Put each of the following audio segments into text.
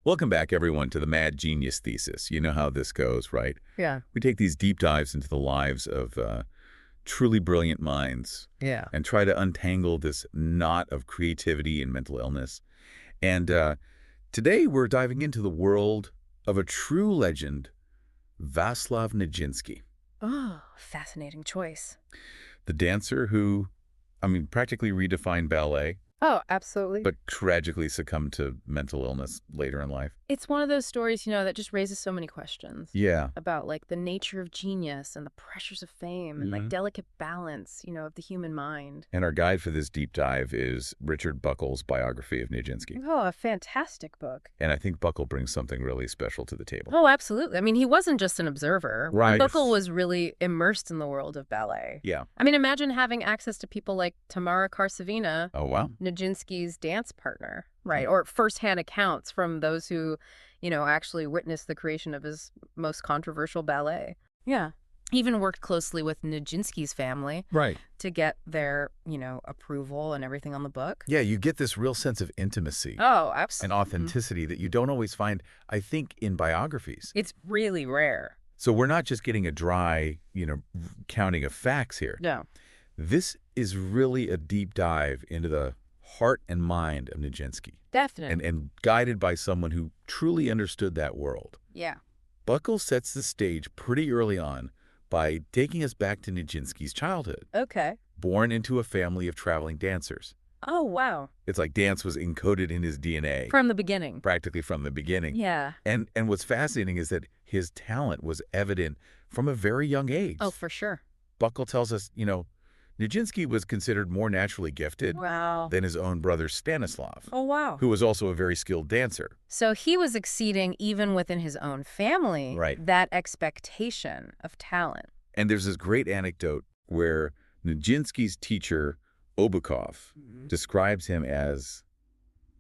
Welcome back, everyone, to the Mad Genius Thesis. You know how this goes, right? Yeah. We take these deep dives into the lives of truly brilliant minds Yeah. and try to untangle this knot of creativity and mental illness. And today we're diving into the world of a true legend, Vaslav Nijinsky. Oh, fascinating choice. The dancer who, practically redefined ballet, Oh, absolutely. but tragically succumbed to mental illness later in life. It's one of those stories, that just raises so many questions. Yeah. About, the nature of genius and the pressures of fame and, delicate balance, of the human mind. And our guide for this deep dive is Richard Buckle's biography of Nijinsky. Oh, a fantastic book. And I think Buckle brings something really special to the table. Oh, absolutely. He wasn't just an observer. Right. Buckle was really immersed in the world of ballet. Yeah. Imagine having access to people like Tamara Karsavina. Oh, wow. Nijinsky's dance partner, right? Or firsthand accounts from those who, actually witnessed the creation of his most controversial ballet. Yeah. He even worked closely with Nijinsky's family. Right. To get their, approval and everything on the book. Yeah, you get this real sense of intimacy. Oh, absolutely. And authenticity that you don't always find, I think, in biographies. It's really rare. So we're not just getting a dry, counting of facts here. No. This is really a deep dive into the heart and mind of Nijinsky. Definitely. And guided by someone who truly understood that world. Yeah. Buckle sets the stage pretty early on by taking us back to Nijinsky's childhood. Okay. Born into a family of traveling dancers. Oh, wow. It's like dance was encoded in his DNA. From the beginning. Practically from the beginning. Yeah. And what's fascinating is that his talent was evident from a very young age. Oh, for sure. Buckle tells us, Nijinsky was considered more naturally gifted than his own brother Stanislav. Oh, wow. Who was also a very skilled dancer. So he was exceeding, even within his own family, that expectation of talent. And there's this great anecdote where Nijinsky's teacher, Obukov, describes him as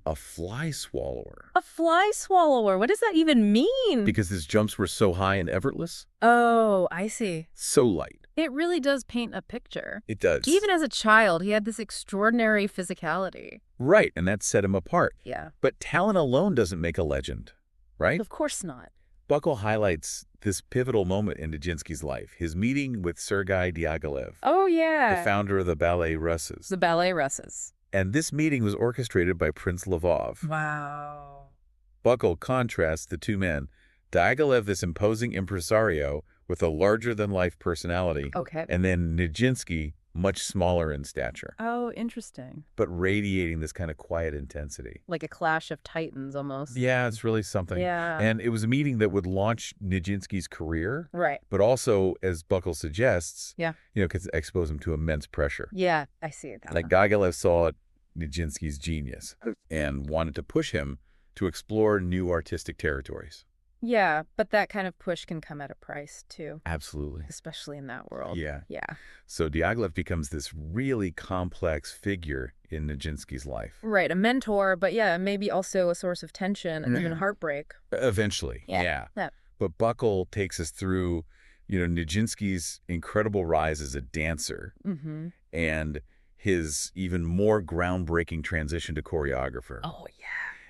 a fly swallower. A fly swallower? What does that even mean? Because his jumps were so high and effortless. Oh, I see. So light. It really does paint a picture. It does. Even as a child, he had this extraordinary physicality. Right, and that set him apart. Yeah. But talent alone doesn't make a legend, right? Of course not. Buckle highlights this pivotal moment in Nijinsky's life, his meeting with Sergei Diaghilev. Oh, yeah. The founder of the Ballet Russes. The Ballet Russes. And this meeting was orchestrated by Prince Lvov. Wow. Buckle contrasts the two men, Diaghilev, this imposing impresario with a larger-than-life personality, and then Nijinsky, much smaller in stature. Oh, interesting. But radiating this kind of quiet intensity. Like a clash of titans, almost. Yeah, it's really something. Yeah. And it was a meeting that would launch Nijinsky's career. Right. But also, as Buckle suggests, yeah, could expose him to immense pressure. Yeah, I see it. Like Diaghilev saw Nijinsky's genius and wanted to push him to explore new artistic territories. Yeah, but that kind of push can come at a price, too. Absolutely. Especially in that world. Yeah. Yeah. So Diaghilev becomes this really complex figure in Nijinsky's life. Right, a mentor, but maybe also a source of tension and even heartbreak. Eventually, yeah. But Buckle takes us through, Nijinsky's incredible rise as a dancer and his even more groundbreaking transition to choreographer. Oh, yeah.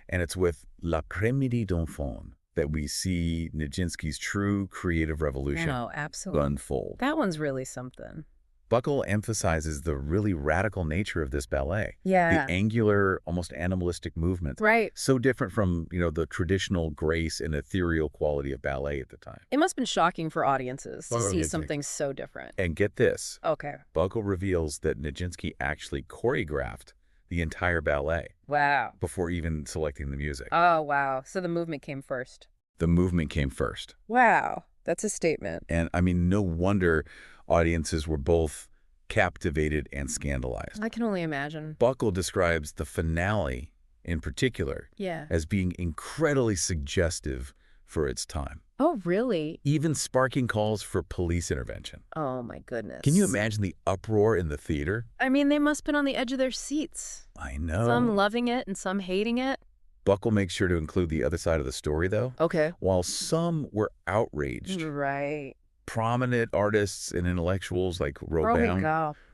And it's with L'après-midi d'enfant that we see Nijinsky's true creative revolution unfold. That one's really something. Buckle emphasizes the really radical nature of this ballet. Yeah. The angular, almost animalistic movements. Right. So different from, the traditional grace and ethereal quality of ballet at the time. It must have been shocking for audiences to see something so different. And get this. Okay. Buckle reveals that Nijinsky actually choreographed the entire ballet. Wow. Before even selecting the music. Oh, wow. So the movement came first. The movement came first. Wow. That's a statement. And no wonder audiences were both captivated and scandalized. I can only imagine. Buckle describes the finale in particular as being incredibly suggestive for its time. Oh, really? Even sparking calls for police intervention. Oh, my goodness. Can you imagine the uproar in the theater? They must have been on the edge of their seats. I know. Some loving it and some hating it. Buckle makes sure to include the other side of the story, though. Okay. While some were outraged. Right. Prominent artists and intellectuals like Robin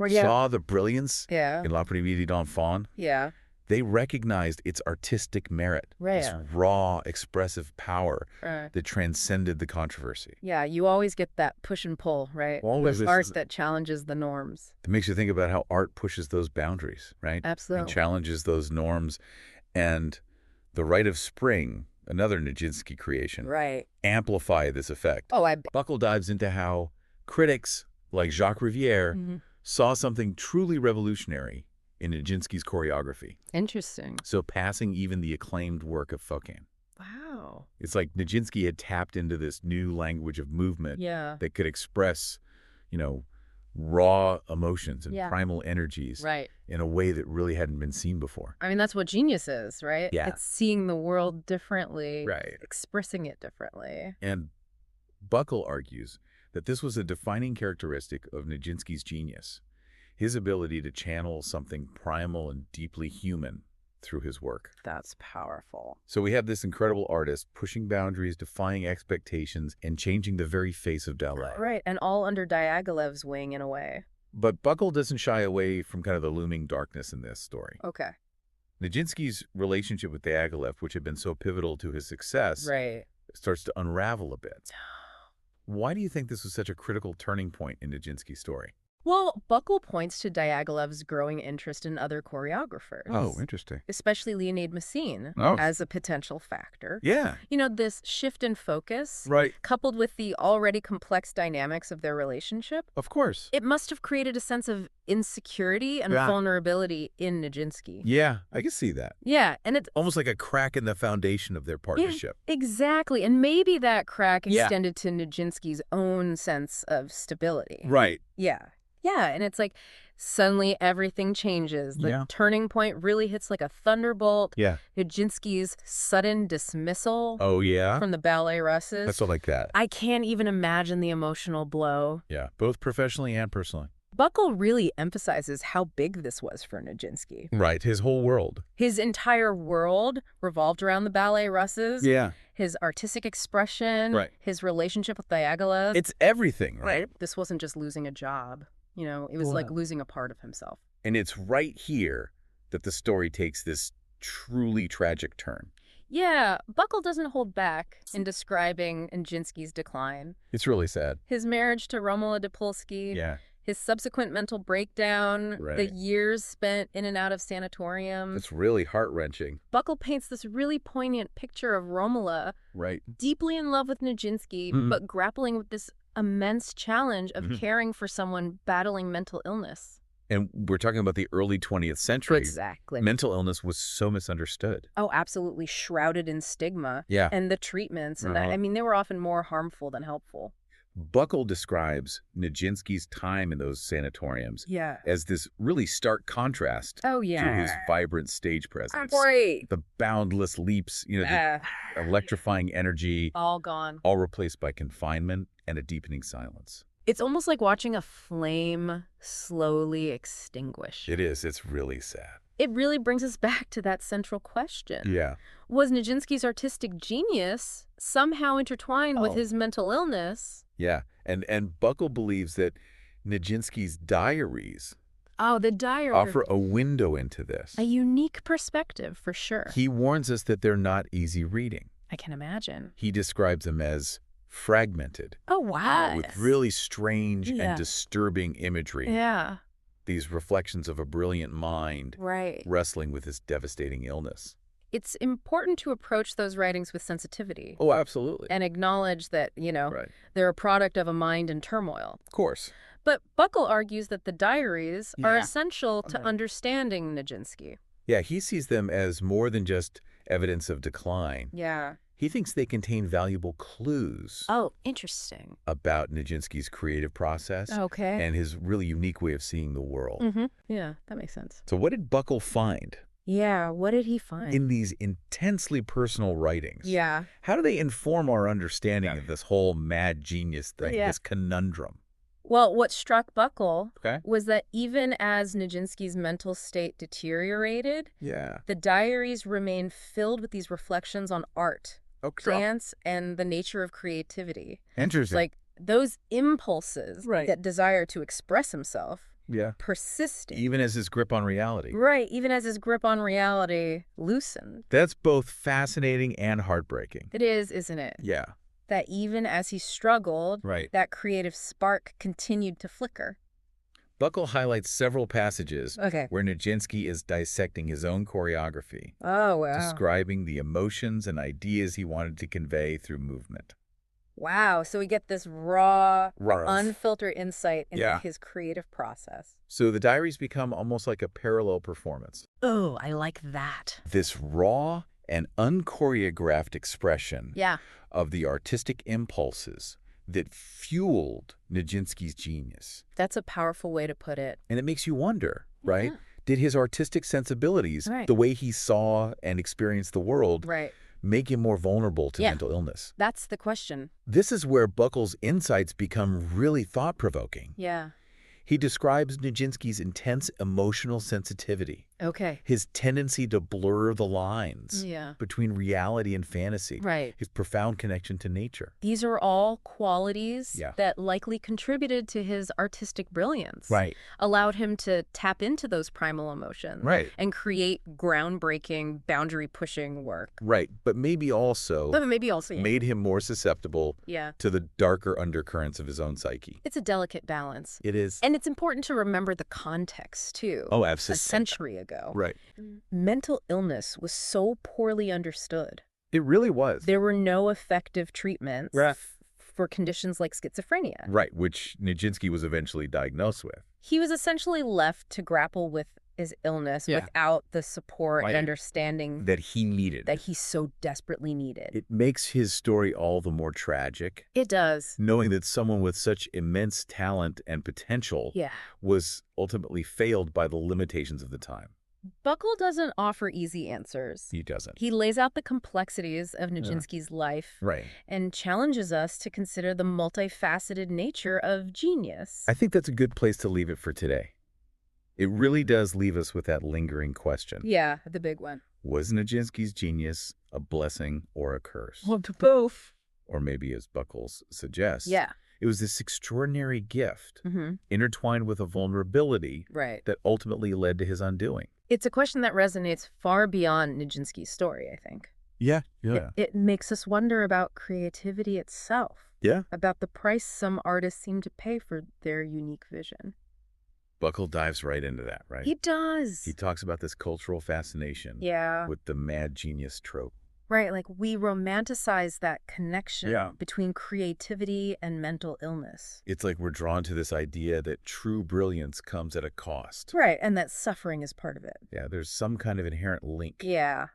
saw the brilliance in L'après-midi d'enfant. Yeah. they recognized its artistic merit, this raw, expressive power that transcended the controversy. Yeah, you always get that push and pull, right? Always. With art that challenges the norms. It makes you think about how art pushes those boundaries, right? Absolutely. And challenges those norms. And The Rite of Spring, another Nijinsky creation, amplify this effect. Buckle dives into how critics like Jacques Rivière saw something truly revolutionary in Nijinsky's choreography. Interesting. So passing even the acclaimed work of Focan. Wow. It's like Nijinsky had tapped into this new language of movement that could express, raw emotions and primal energies in a way that really hadn't been seen before. I mean, that's what genius is, right? Yeah. It's seeing the world differently, expressing it differently. And Buckle argues that this was a defining characteristic of Nijinsky's genius, his ability to channel something primal and deeply human through his work. That's powerful. So we have this incredible artist pushing boundaries, defying expectations, and changing the very face of ballet. Right, and all under Diaghilev's wing in a way. But Buckle doesn't shy away from kind of the looming darkness in this story. Okay. Nijinsky's relationship with Diaghilev, which had been so pivotal to his success, starts to unravel a bit. Why do you think this was such a critical turning point in Nijinsky's story? Well, Buckle points to Diaghilev's growing interest in other choreographers. Oh, interesting. Especially Leonid Messine as a potential factor. Yeah. This shift in focus, coupled with the already complex dynamics of their relationship. Of course. It must have created a sense of insecurity and vulnerability in Nijinsky. Yeah, I can see that. Yeah, and it's almost like a crack in the foundation of their partnership. Yeah, exactly. And maybe that crack extended to Nijinsky's own sense of stability. Right. Yeah. Yeah, and it's like suddenly everything changes. The turning point really hits like a thunderbolt. Yeah. Nijinsky's sudden dismissal from the ballet Russes. That's all like that. I can't even imagine the emotional blow. Yeah, both professionally and personally. Buckle really emphasizes how big this was for Nijinsky. Right, his whole world. His entire world revolved around the ballet Russes. Yeah. His artistic expression, his relationship with Diaghilev. It's everything, right? This wasn't just losing a job. It was like losing a part of himself. And it's right here that the story takes this truly tragic turn. Yeah, Buckle doesn't hold back in describing Nijinsky's decline. It's really sad. His marriage to Romola Dipolsky, his subsequent mental breakdown, the years spent in and out of sanatoriums. It's really heart-wrenching. Buckle paints this really poignant picture of Romola, deeply in love with Nijinsky, but grappling with this immense challenge of caring for someone battling mental illness. And we're talking about the early 20th century. Exactly. Mental illness was so misunderstood. Oh, absolutely. Shrouded in stigma. Yeah. And the treatments. And they were often more harmful than helpful. Buckle describes Nijinsky's time in those sanatoriums as this really stark contrast to his vibrant stage presence. The boundless leaps, the electrifying energy. All gone. All replaced by confinement and a deepening silence. It's almost like watching a flame slowly extinguish. It is. It's really sad. It really brings us back to that central question. Yeah. Was Nijinsky's artistic genius somehow intertwined with his mental illness? Yeah. And Buckle believes that Nijinsky's diaries offer a window into this. A unique perspective, for sure. He warns us that they're not easy reading. I can imagine. He describes them as fragmented. Oh, wow. With really strange and disturbing imagery. Yeah. These reflections of a brilliant mind wrestling with this devastating illness. It's important to approach those writings with sensitivity. Oh, absolutely. And acknowledge that, they're a product of a mind in turmoil. Of course. But Buckle argues that the diaries are essential to understanding Nijinsky. Yeah, he sees them as more than just evidence of decline. Yeah. He thinks they contain valuable clues. Oh, interesting. About Nijinsky's creative process. And his really unique way of seeing the world. Yeah, that makes sense. So what did Buckle find? Yeah, what did he find? In these intensely personal writings. Yeah. How do they inform our understanding of this whole mad genius thing, this conundrum? Well, what struck Buckle was that even as Nijinsky's mental state deteriorated, the diaries remained filled with these reflections on art, dance, and the nature of creativity. Interesting. Like those impulses that desire to express himself persisted. Even as his grip on reality. Right, even as his grip on reality loosened. That's both fascinating and heartbreaking. It is, isn't it? Yeah. That even as he struggled, that creative spark continued to flicker. Buckle highlights several passages where Nijinsky is dissecting his own choreography. Oh, wow. Describing the emotions and ideas he wanted to convey through movement. Wow, so we get this raw, unfiltered insight into his creative process. So the diaries become almost like a parallel performance. Oh, I like that. This raw and unchoreographed expression of the artistic impulses that fueled Nijinsky's genius. That's a powerful way to put it. And it makes you wonder, right? Did his artistic sensibilities, the way he saw and experienced the world, make him more vulnerable to mental illness? That's the question. This is where Buckle's insights become really thought-provoking. Yeah. He describes Nijinsky's intense emotional sensitivity. His tendency to blur the lines between reality and fantasy. His profound connection to nature. These are all qualities that likely contributed to his artistic brilliance. Allowed him to tap into those primal emotions. And create groundbreaking, boundary-pushing work. But maybe also made him more susceptible to the darker undercurrents of his own psyche. It's a delicate balance. It is. And it's important to remember the context, too. Oh, absolutely. A century ago. Mental illness was so poorly understood. It really was. There were no effective treatments for conditions like schizophrenia. Which Nijinsky was eventually diagnosed with. He was essentially left to grapple with his illness without the support and understanding that he needed. That he so desperately needed. It makes his story all the more tragic. It does. Knowing that someone with such immense talent and potential was ultimately failed by the limitations of the time. Buckle doesn't offer easy answers. He doesn't. He lays out the complexities of Nijinsky's life and challenges us to consider the multifaceted nature of genius. I think that's a good place to leave it for today. It really does leave us with that lingering question. Yeah, the big one. Was Nijinsky's genius a blessing or a curse? Well, to both. Or maybe, as Buckles suggests, it was this extraordinary gift intertwined with a vulnerability that ultimately led to his undoing. It's a question that resonates far beyond Nijinsky's story, I think. It makes us wonder about creativity itself. About the price some artists seem to pay for their unique vision. Buckle dives right into that, right? He does. He talks about this cultural fascination with the mad genius trope. Like we romanticize that connection between creativity and mental illness. It's like we're drawn to this idea that true brilliance comes at a cost. And that suffering is part of it. There's some kind of inherent link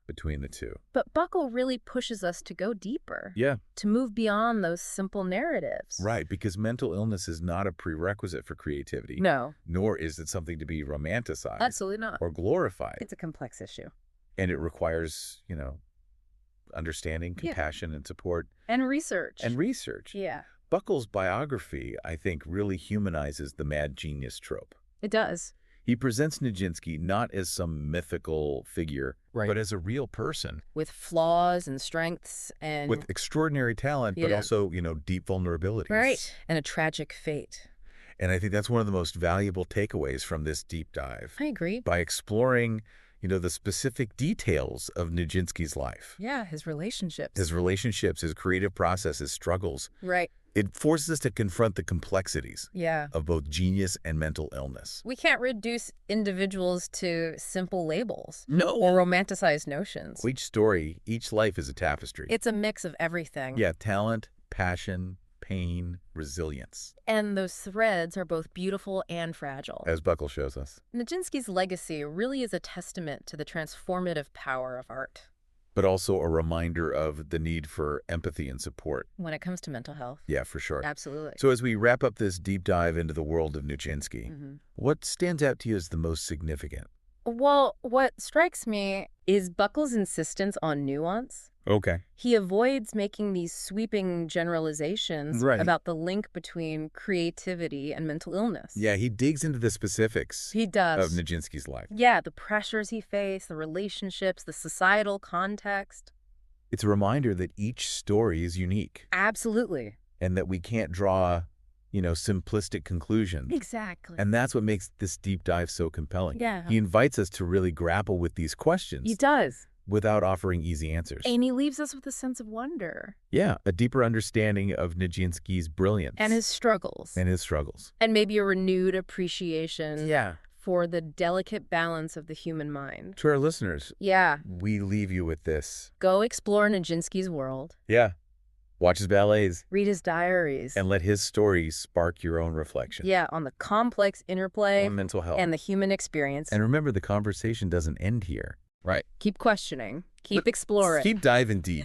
between the two. But Buckle really pushes us to go deeper. To move beyond those simple narratives. Because mental illness is not a prerequisite for creativity. No. Nor is it something to be romanticized. Absolutely not. Or glorified. It's a complex issue. And it requires, understanding, compassion, and support. And research. Buckle's biography, I think, really humanizes the mad genius trope. It does. He presents Nijinsky not as some mythical figure, but as a real person. With flaws and strengths and... With extraordinary talent, but also, deep vulnerabilities. And a tragic fate. And I think that's one of the most valuable takeaways from this deep dive. I agree. By exploring the specific details of Nijinsky's life. His relationships. His creative process, his struggles. It forces us to confront the complexities of both genius and mental illness. We can't reduce individuals to simple labels. No. Or romanticized notions. Each story, each life is a tapestry. It's a mix of everything. Talent, passion, pain, resilience. And those threads are both beautiful and fragile. As Buckle shows us. Nijinsky's legacy really is a testament to the transformative power of art. But also a reminder of the need for empathy and support. When it comes to mental health. Yeah, for sure. Absolutely. So as we wrap up this deep dive into the world of Nijinsky, what stands out to you as the most significant? Well, what strikes me is Buckle's insistence on nuance. He avoids making these sweeping generalizations about the link between creativity and mental illness. He digs into the specifics of Nijinsky's life. The pressures he faced, the relationships, the societal context. It's a reminder that each story is unique. Absolutely. And that we can't draw simplistic conclusions. Exactly. And that's what makes this deep dive so compelling. Yeah. He invites us to really grapple with these questions. He does. Without offering easy answers. And he leaves us with a sense of wonder. Yeah, a deeper understanding of Nijinsky's brilliance. And his struggles. And maybe a renewed appreciation for the delicate balance of the human mind. To our listeners, we leave you with this. Go explore Nijinsky's world. Yeah. Watch his ballets. Read his diaries. And let his stories spark your own reflection. Yeah, on the complex interplay on mental health. And the human experience. And remember, the conversation doesn't end here. Right. Keep questioning. Keep exploring. Keep diving deep.